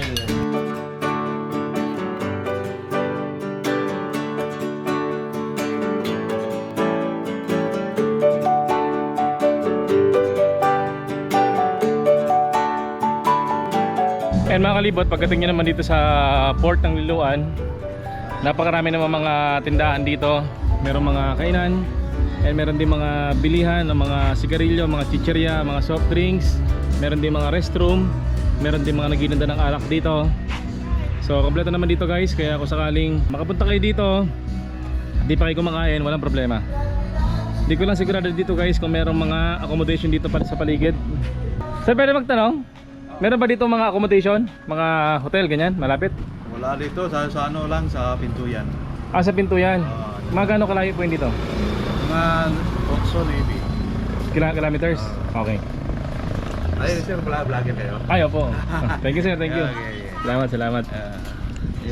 And mga kalibot, pagdating nyo naman dito sa port ng Liloan, napakarami naman mga tindahan dito. Merong mga kainan, and meron din mga bilihan ng mga sigarilyo, mga chichirya, mga soft drinks. Meron din mga restroom, meron din mga nagiinda ng alak dito. So kompleto naman dito guys, kaya kung sakaling makapunta kayo dito, di pa kayo kumakain, walang problema. Di ko lang sigurado dito guys kung merong mga accommodation dito pa sa paligid. Sir, pwede magtanong? Meron ba dito mga accommodation? Mga hotel, ganyan, malapit? Wala dito, sa ano lang, sa Pintuyan. Sa Pintuyan. Mga gano'ng kalayo po yun dito? Mga 8 maybe. Kilometers? Okay. Ay, sir, vlogger kayo? Ay, opo. Thank you sir, thank you. Salamat.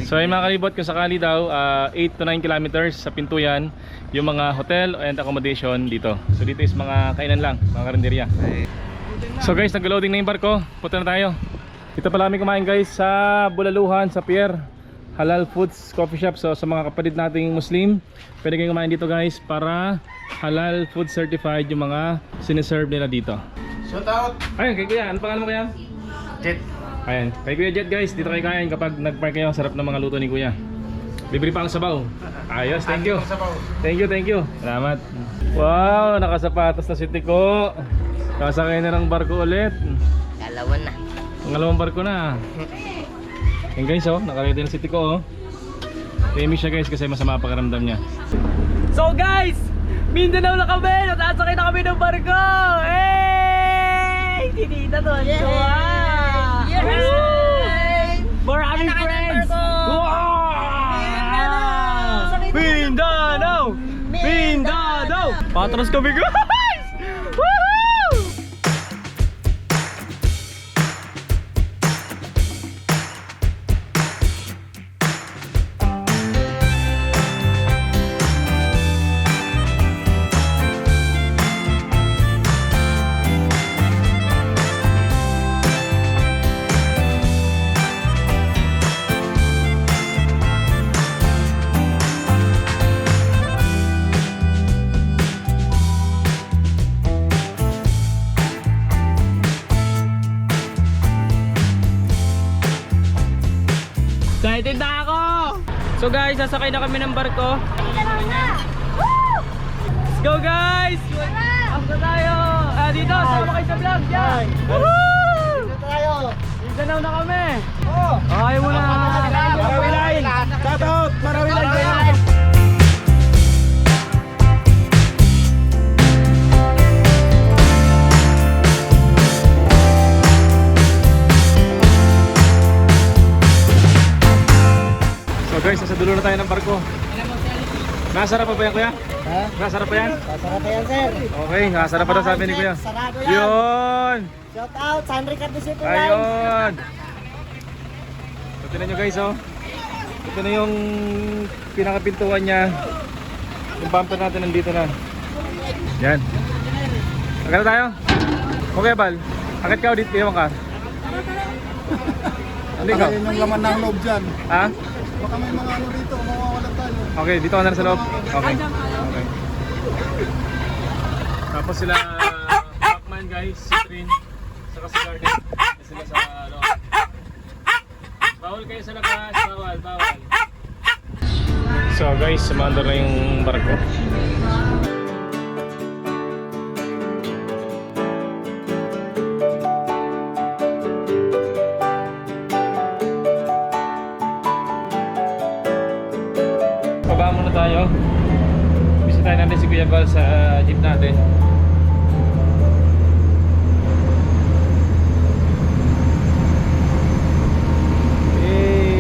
So yung mga kalibot, kung sakali daw 8 to 9 kilometers sa Pintuyan yung mga hotel and accommodation dito. So dito is mga kainan lang, mga karinderya. So guys, nag-loading na yung barko. Punta na tayo. Dito pala kami kumain guys sa Bulaluhan, sa Pier Halal Foods Coffee Shop. So sa mga kapatid nating Muslim, pwede kayong kumain dito guys para halal food certified yung mga siniserve nila dito. Shout out! Ayun, kay Kuya. Ano pangalan mo Kuya? Jet! Ayan. Kay Kuya Jet guys, dito kayo kain kapag nag-park kayo. Sarap ng mga luto ni Kuya. Libre pa ang sabaw. Ayos, thank you. Thank you. Salamat. Wow, nakasapatos na si Tiko. Kasakay na ng barko ulit. Pangalawang barko na. Yan guys, oh, nakaredy na si Tiko, oh. Remy siya guys kasi masama pakiramdam niya. So guys, Mindanao na kami! Natasakay na kami ng barko! Hey! Tinita to! Yeah! Maraming friends! Wow! Mindanao! Mindanao! Patras kami guys! Woohoo! Excited na ako! So guys, sasakay na kami ng barko. Let's go guys! After tayo! Dito, sama kayo sa vlog! Yan! Woohoo! Dito tayo! Mindanao na kami! Okay muna! Marawilain! Shout out! Marawilain! So guys, nasa dulo na tayo ng barko. Nasarap pa ba yan Kuya? Ha? Nasarap pa yan? Sarap yan, sir. Okay, nasarap pa daw sabi ni Kuya. Sarado yan. Yun! Shout out, San Ricardo City Lines. Ayun! So tignan nyo guys, oh. Ito na yung pinakapintuan niya. Yung bumper natin nandito na. Yan. Agad na tayo? Okay Bal, akit ka o dito ka? Hindi ka? Ayun yung laman ng loob dyan. Ha? Baka may mga ano dito, mawawalan tayo. Okay, dito ka na sa loob. Okay. Okay. Tapos sila Pacman guys, si Trin, saka si Garnet. Sila sa loob. Bawal kayo sa labas, bawal. So guys, sumandar na yung barko. Baba muna tayo. Bisitahin natin si Kuya Val sa jeep natin. Hey!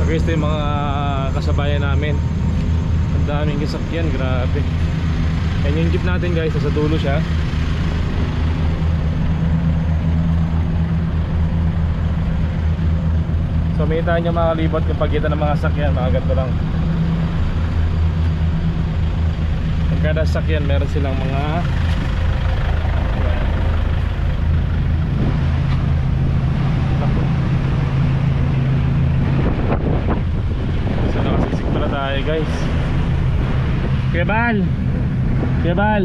So guys, ito yung mga kasabayan namin. Ang daming sasakyan, grabe. Yan yung jeep natin guys, nasa dulo siya. So may tayo nyo makalibot yung pagitan ng mga sakyan, mga ganito lang. Ang kada sakyan meron silang mga so nakasisig pala tayo guys. Kuya Bal,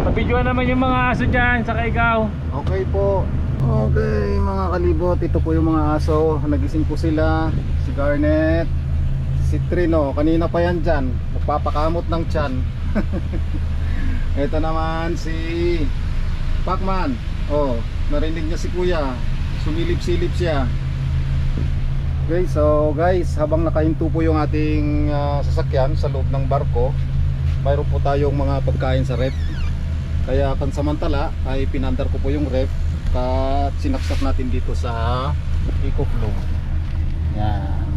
papidyoan naman yung mga aso dyan, saka ikaw. Okay po. Okay mga kalibot, ito po yung mga aso. Nagising po sila. Si Garnet, si Trino, kanina pa yan dyan, magpapakamot ng tiyan. Ito naman si Pacman. Oh, narinig niya si Kuya, sumilip-silip siya. Okay, so guys, habang nakahinto po yung ating sasakyan sa loob ng barko, mayroon po tayong mga pagkain sa ref. Kaya pansamantala ay pinandar ko po yung ref at sinaksak natin dito sa EcoFlow. Yan.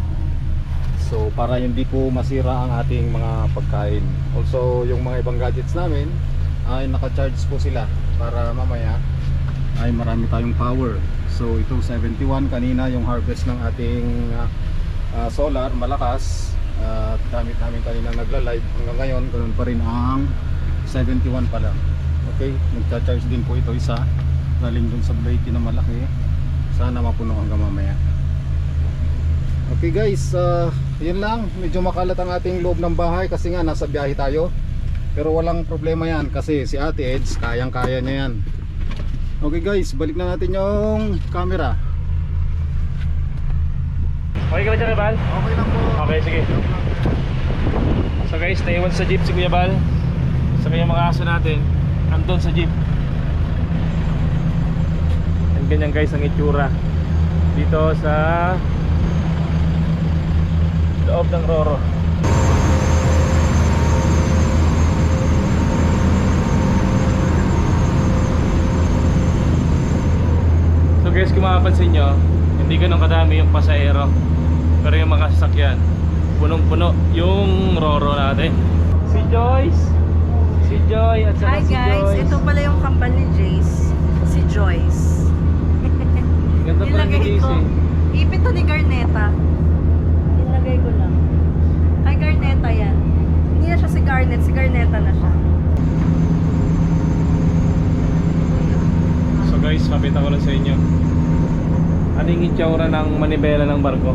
So para hindi po masira ang ating mga pagkain. Also yung mga ibang gadgets namin ay naka-charge po sila para mamaya ay marami tayong power. So ito 71 kanina yung harvest ng ating solar malakas. At gamit namin kanina nagla-live hanggang ngayon ganoon pa rin ang 71 pa lang. Okay, nagcha-charge din po ito isa galing dun sa blade na malaki. Sana mapuno hanggang mamaya. Okay guys, yun lang. Medyo makalat ang ating loob ng bahay kasi nga nasa biyahe tayo. Pero walang problema yan kasi si Ate Eds kayang-kaya niya yan. Okay guys, balik na natin yung camera. Okay ka ba dyan, Bal? Okay lang po. Okay, sige. So guys, naiwan sa jeep si Kuya Bal. Sa kanyang mga aso natin andun sa jeep. And ganyan guys ang itsura dito sa loob ng Roro. So guys, kung mapapansin nyo, hindi ganun kadami yung pasahero, pero yung mga sasakyan punong-puno yung Roro natin. Si Joyce, si Joy at saka Hi si guys, Joyce. ito pala yung kambal ni Jace, si Joyce. Ganda pala ni Nilagay ko. Jace. Ipit to ni Garneta. Nilagay ko lang. Ay, Garneta yan. Hindi na siya si Garnet, si Garneta na siya. So guys, mapita ko lang sa inyo. Ano yung itsura ng manibela ng barko?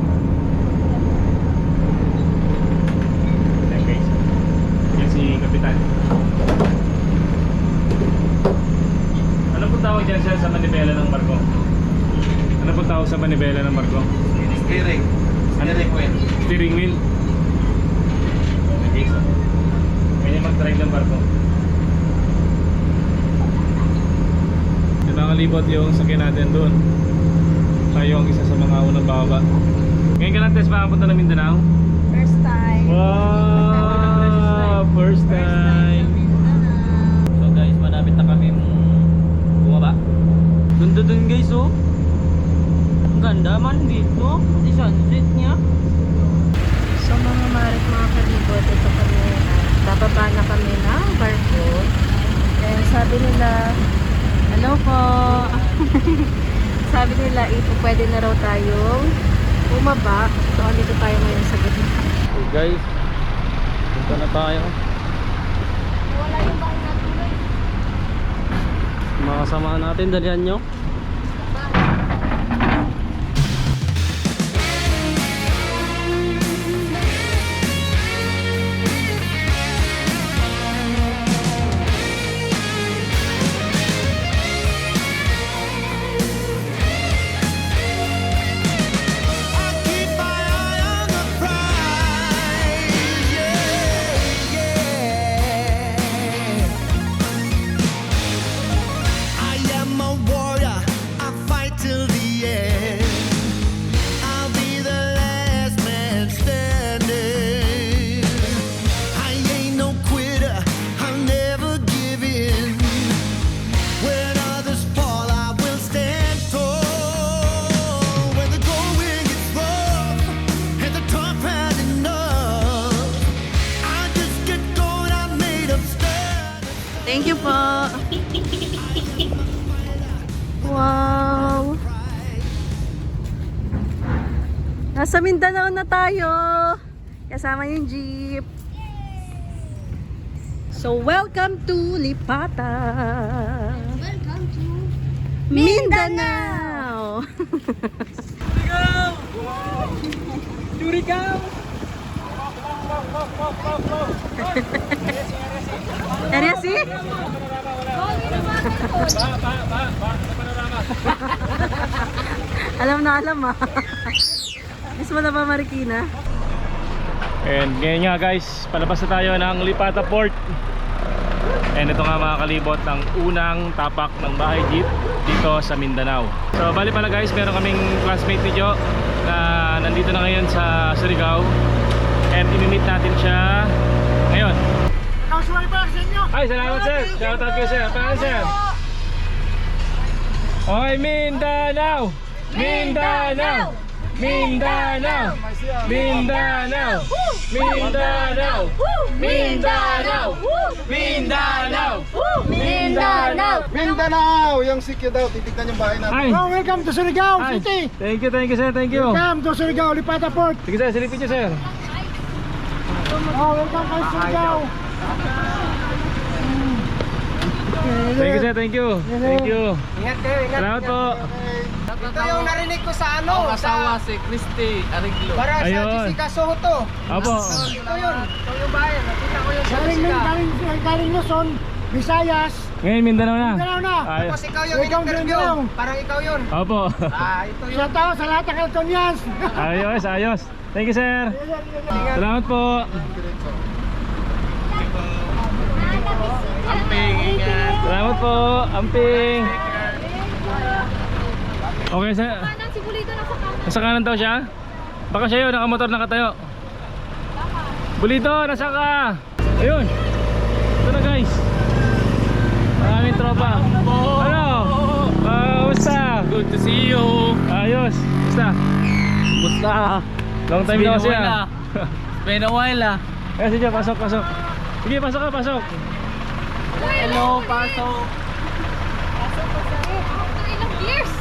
Ayan guys. Yan si Kapitan. Ano po tawag dyan siya sa manibela ng barko? Ano po tawag sa manibela ng barko? Steering. Steering wheel. Steering wheel. Okay, so ganyan mag-drive ng barko. Yung nakalibot yung sakyan natin doon. Tayo ang isa sa mga unang baba. Ngayon ka lang test makapunta ng Mindanao? First time. Wow! First time! So guys, malapit na kami bumaba. Ganda dun guys oh. Ang ganda man dito. Pati sunset niya. So mga marit, mga kalibot, ito kami, bababa na kami ng barko. And sabi nila, hello po. Sabi nila, pwede na raw tayong bumaba. So andito tayo ngayon sa gitna. So guys, punta na tayo. Wala yung bahay na tuloy. Mga kasama natin, dalihan nyo. I keep my eye on the prize, yeah, yeah. I am a warrior, I fight till the end. I'll be the last man standing. I ain't no quitter, I'll never give in. When others fall, I will stand tall. When the going gets rough and the tough had enough, I just get going, I'm made of stone. Thank you po. Wow. Nasa Mindanao na tayo. Kasama yung jeep. So welcome to Lipata. Welcome to Mindanao. Area C? Alam na alam ah. Miss mo na ba Marikina? And ngayon nga guys, palabas na tayo ng Lipata Port. And ito nga mga kalibot ang unang tapak ng bahay jeep dito sa Mindanao. So bali pala guys, meron kaming classmate ni Jo na nandito na ngayon sa Surigao. And imimit natin siya ngayon. Ay, salamat sir! Shout out kayo sir! Paano sir? Okay, Mindanao! Mindanao! Mindanao! Mindanao! Mindanao! Mindanao! Mindanao! Mindanao! Mindanao! Yung sikyo daw, titignan yung bahay natin. Ay! Oh, welcome to Surigao Ay! City. Thank you sir, thank you. Welcome to Surigao, Lipata Port. Sige sir, silipin niyo sir. Oh, welcome to Surigao. Thank you sir, thank you. Thank you. Ingat kayo, ingat. Salamat po. Ito yung narinig ko sa ano, sa si Christy Ariglo. para sa Ayun. Jessica Soto. Apo. Ito yun, ito yung bayan. Nakita ko yun sa Jessica. Galing Luzon, Visayas. Ngayon Mindanao na. Mindanao na. Ay. Tapos ikaw yung Welcome interview. Mindanao. Parang ikaw yun. Opo. Ito yun. Shout out sa lahat ng Caltonians. Ayos, ayos. Thank you sir. Salamat po. Salamat po, Amping. Okay sir. Kanan, si Bulito nasa kanan. Nasa kanan daw siya? Baka siya yun, nakamotor nakatayo. Bulito, nasa ka? Ayun. Ito na guys. Maraming tropa. Ano? Kumusta? Good to see you. Ayos. Kumusta? Kumusta? Long time na kasi ah. Been a while ah. Kaya sige, pasok, pasok. Sige, pasok ka, pasok. Hello, pasok. After ilang years.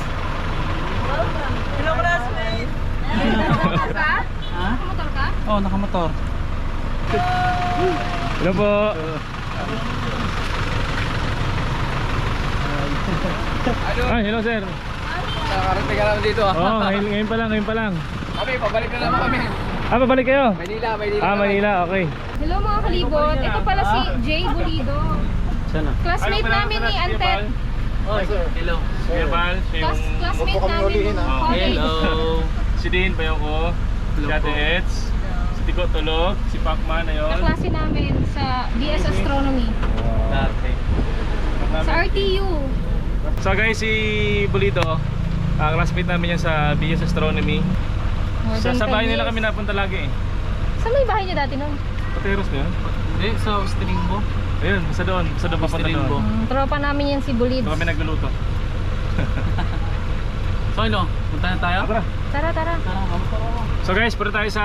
Hello, classmate. Nakamotor ka? Ha? Nakamotor ka? Oh, nakamotor. Hello po. Ay, hello sir. Nakarating ka naman dito ah. Oo, ngayon pa lang, ngayon pa lang. Kami, pabalik na naman kami. Ah, babalik kayo? Manila. Ah, Manila, okay. Hello mga kalibot. Ito pala si Jay Bulido. Sana. Classmate namin ni Antet. Oh, hello. Kuya Bal, siya yung... Classmate namin nung college. Hello. Si Dean, bayo ko. Si Ate Eds. Si Tico Tulog. Si Pacman, ayun. Kaklase namin sa BS Astronomy. Dati. Sa RTU. So guys, si Bulito, classmate namin yan sa BS Astronomy. More Sa than bahay 10 nila years. kami napunta lagi eh. Saan may bahay niya dati nun? Pateros na yun? Eh, sa Stringbo. Ayun, basta doon papunta doon. Tropa namin yan si Bulids. Doon kami nagluluto. So ano, punta na tayo? Tara. Tara, tara. So guys, punta tayo sa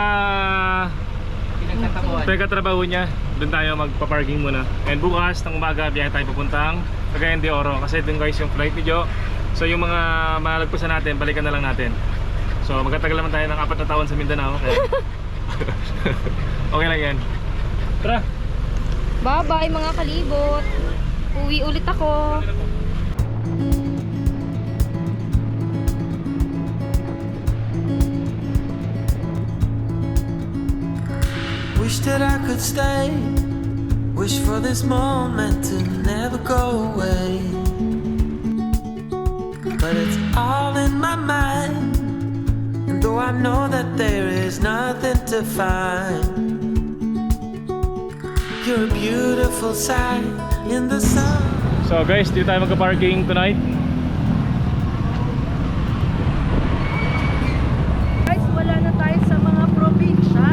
Pinagtatabuhan. pagkatrabaho niya. Doon tayo magpa-parking muna. And bukas ng umaga, biyahe tayo papuntang Cagayan de Oro. Kasi doon guys yung flight ni Jo. So yung mga malagpusan natin, balikan na lang natin. So magtatagal naman tayo ng 4 na taon sa Mindanao. Kaya okay lang yan. Tara! Bye-bye mga kalibot. Uwi ulit ako. Wish that I could stay. Wish for this moment to never go away. But it's all in my mind. And though I know that there is nothing to find, you're a beautiful sight in the sun. So guys, dito tayo magka-parking tonight. Guys, wala na tayo sa mga probinsya.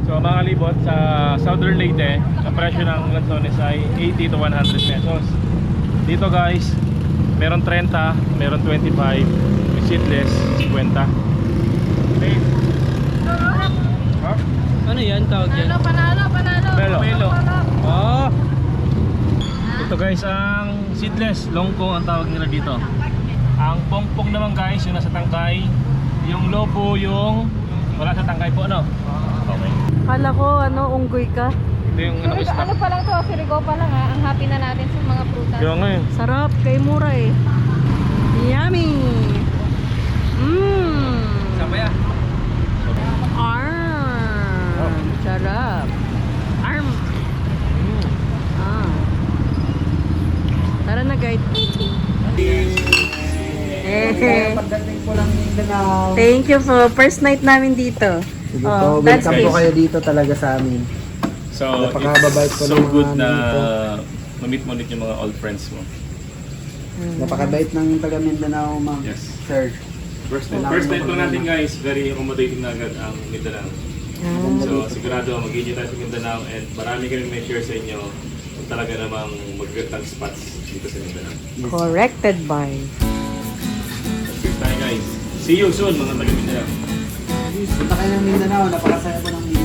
So mga kalibot, sa Southern Leyte, ang presyo ng lansones ay 80 to 100 pesos. Dito guys, meron 30, meron 25, yung seedless 50. Okay. Ano yan tawag yan? Panalo. Melo. Oh. Ito guys, ang seedless, longko ang tawag nila dito. Ang pongpong naman guys, yung nasa tangkay. Yung lobo, yung wala sa tangkay po, ano? Okay. Kala ko, unggoy ka. Ito yung ano, Ano snack. pa lang to, Sirigo pa lang ha. Ang happy na natin sa mga prutas. Yung ngayon. Sarap, kay mura eh. Yummy! Mmm! Sabaya. Arm! Sarap! Arm! Ah. Tara na guys. Pagdating po lang Mindanao. Thank you po. First night namin dito. Sige Oh, po, that's welcome po it. kayo dito talaga sa amin. So, Napakababait po it's so ng mga good na dito. ma-meet mo ulit yung mga old friends mo. Napakabait ng taga Mindanao, ma'am. Yes. Sir. First night po natin guys, very accommodating na agad ang Mindanao. So sigurado mag-enjoy tayo sa Mindanao and marami kami may share sa inyo kung talaga namang magagandang spots dito sa Mindanao. Corrected by. Cheers tayo guys. guys. See you soon mga taga-Mindanao. Punta kayo ng Mindanao, napakasaya po ng